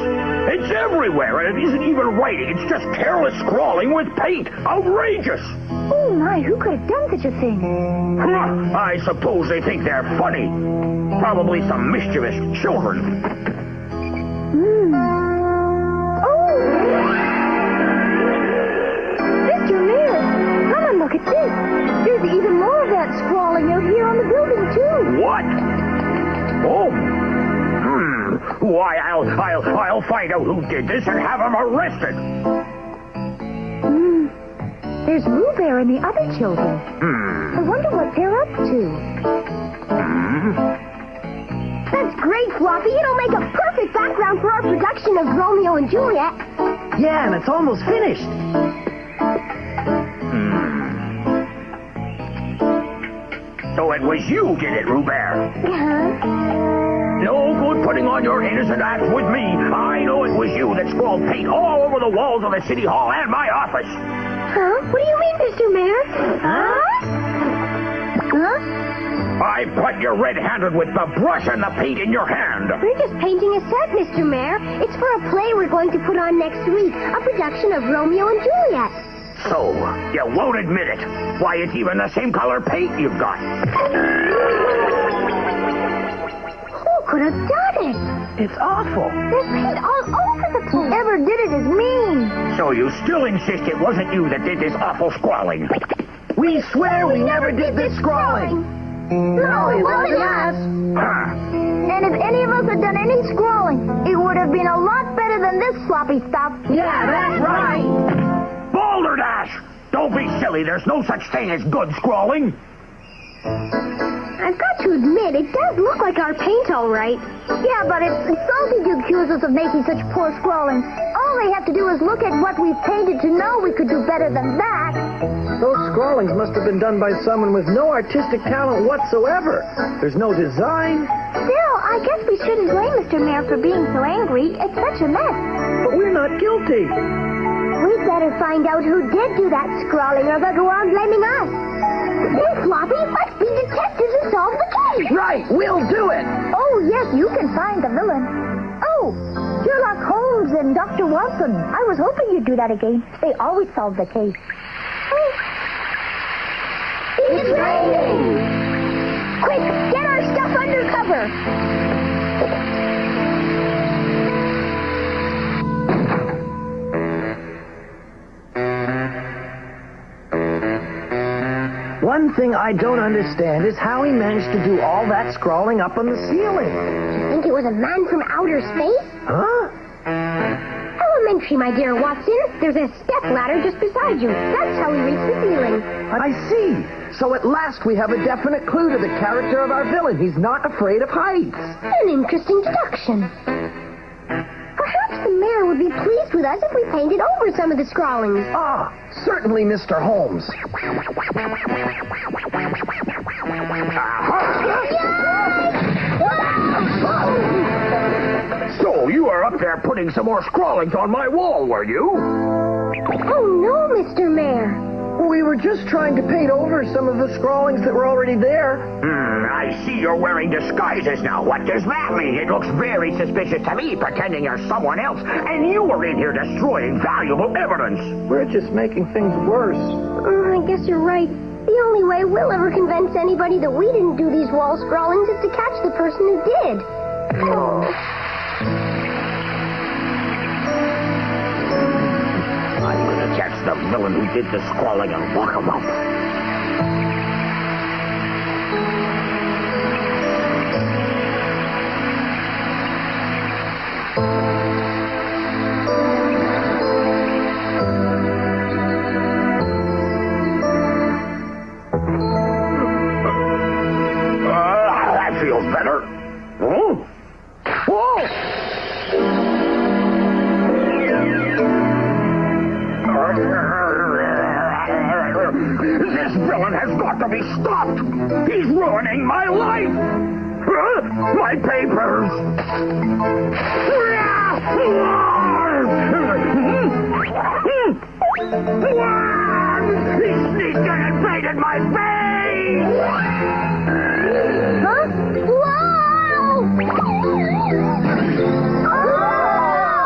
It's everywhere, and it isn't even writing. It's just careless scrawling with paint. Outrageous! Oh, my, who could have done such a thing? I suppose they think they're funny. Probably some mischievous children. Oh! Mr. Mayor, come and look at this. There's even more of that scrawling out here on the building, too. What? Oh. Why, I'll find out who did this and have them arrested. There's Roo Bear and the other children. I wonder what they're up to. That's great, Floppy. It'll make a perfect background for our production of Romeo and Juliet. Yeah, and it's almost finished. So it was you did it, Roo Bear. No good putting on your innocent act with me. I know it was you that scrawled paint all over the walls of the city hall and my office. Huh? What do you mean, Mr. Mayor? Huh? I caught you red-handed with the brush and the paint in your hand. We're just painting a set, Mr. Mayor. It's for a play we're going to put on next week, a production of Romeo and Juliet. So, you won't admit it. Why, it's even the same color paint you've got. Who could have done it? It's awful. There's paint all over the place. Whoever did it is mean. So you still insist it wasn't you that did this awful scrawling? We swear we never did this scrawling. No, it wasn't us. And if any of us had done any scrawling, it would have been a lot better than this sloppy stuff. Yeah, that's right. Balderdash! Don't be silly. There's no such thing as good scrawling. I've got to admit, it does look like our paint, all right. Yeah, but it's insulting to accuse us of making such poor scrawling. All they have to do is look at what we've painted to know we could do better than that. Those scrawlings must have been done by someone with no artistic talent whatsoever. There's no design. Still, I guess we shouldn't blame Mr. Mayor for being so angry. It's such a mess. But we're not guilty. We'd better find out who did do that scrawling, or they'll go on blaming us. Hey, Floppy, let's be detectives and solve the case. Right, we'll do it. Oh, yes, you can find the villain. Oh, Sherlock Holmes and Dr. Watson. I was hoping you'd do that again. They always solve the case. Oh. It's raining! Quick, get our stuff under cover. One thing I don't understand is how he managed to do all that scrawling up on the ceiling. You think it was a man from outer space? Huh? Elementary, my dear Watson. There's a step ladder just beside you. That's how we reach the ceiling. I see. So at last we have a definite clue to the character of our villain. He's not afraid of heights. An interesting deduction. Perhaps the mayor would be pleased with us if we painted over some of the scrawlings. Ah, certainly, Mr. Holmes. So you were up there putting some more scrawlings on my wall, were you? Oh, no, Mr. Mayor. We were just trying to paint over some of the scrawlings that were already there. I see you're wearing disguises now. What does that mean? It looks very suspicious to me, pretending you're someone else, and you were in here destroying valuable evidence. We're just making things worse. I guess you're right. The only way we'll ever convince anybody that we didn't do these wall scrawlings is to catch the person who did. I'm gonna catch the villain who did the scrawling and lock him up. That feels better. Huh? Whoa! This villain has got to be stopped. He's ruining my life. My papers. He's gonna painted my face. Huh? Whoa! Oh!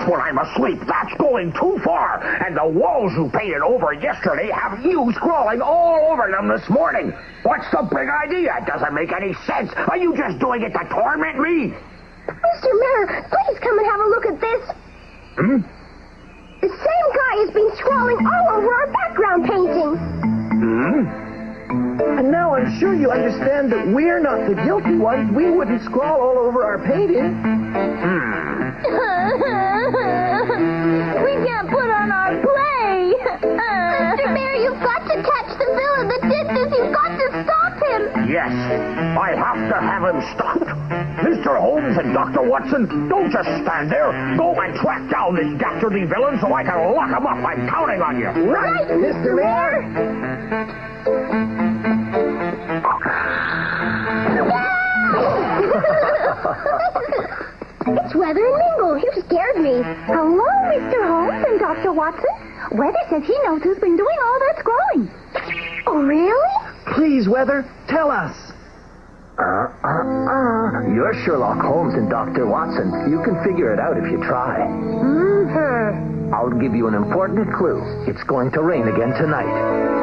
just when I'm asleep. That's going too far. And the walls you painted over yesterday have you scrawling all over them this morning. What's the big idea? It doesn't make any sense. Are you just doing it to torment me? Mr. Mayor, please come and have a look at this. The same guy has been scrawling all over our background painting. And now I'm sure you understand that we're not the guilty ones. We wouldn't scrawl all over our painting. We can't put on our play. Mr. Mayor, you've got to catch the villain that did this. You've got to stop him. Yes, I have to have him stopped. Mr. Holmes and Dr. Watson, don't just stand there. Go and track down this dastardly villain so I can lock him up. I'm counting on you. Right, Mr. Mayor. It's Weather and Mingle. You scared me. Hello, Mr. Holmes and Dr. Watson. Weather says he knows who's been doing all that scrolling. Oh, really? Please, Weather, tell us. You're Sherlock Holmes and Dr. Watson. You can figure it out if you try. Mm-hmm. I'll give you an important clue. It's going to rain again tonight.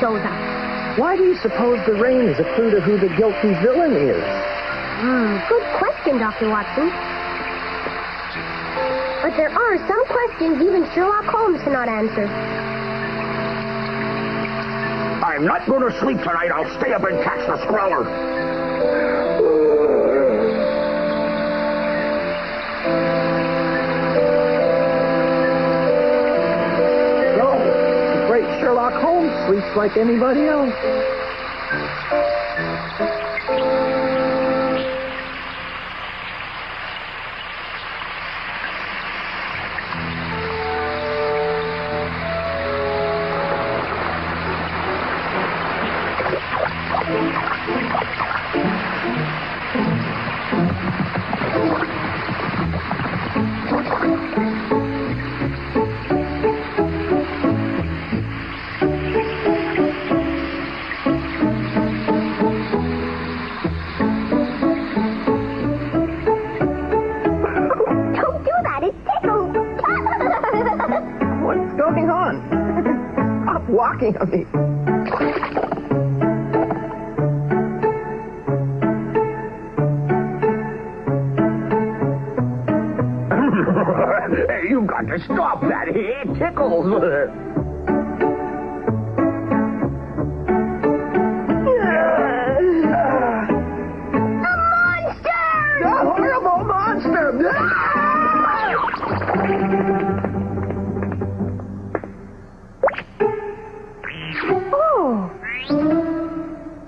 Shows up. Why do you suppose the rain is a clue to who the guilty villain is? Good question, Dr. Watson. But there are some questions even Sherlock Holmes cannot answer. I'm not going to sleep tonight. I'll stay up and catch the scrawler. Sherlock Holmes sleeps like anybody else. Walking on me. Hey, you've got to stop that. It tickles. A monster! A horrible monster!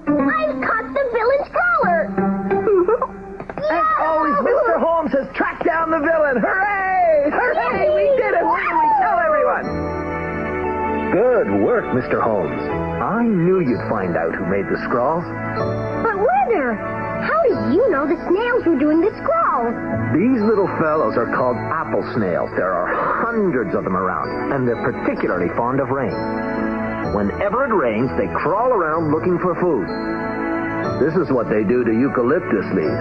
I've caught the villain's crawler! As always, Mr. Holmes has tracked down the villain! Hooray! Hooray! We did it! What do we tell everyone? Good work, Mr. Holmes. I knew you'd find out who made the scrawls. But Weather, how did you know the snails were doing the scrawl? These little fellows are called apple snails. There are hundreds of them around, and they're particularly fond of rain. Whenever it rains, they crawl around looking for food. This is what they do to eucalyptus leaves.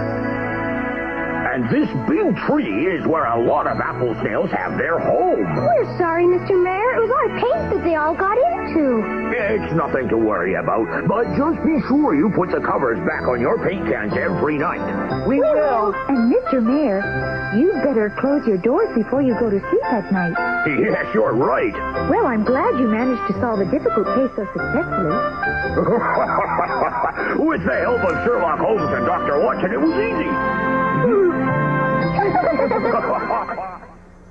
And this big tree is where a lot of apple snails have their home. We're sorry, Mr. Mayor. It was our paint that they all got into. It's nothing to worry about, but just be sure you put the covers back on your paint cans every night. We will. And Mr. Mayor, you'd better close your doors before you go to sleep at night. Yes, you're right. Well, I'm glad you managed to solve a difficult case so successfully. With the help of Sherlock Holmes and Dr. Watson, it was easy.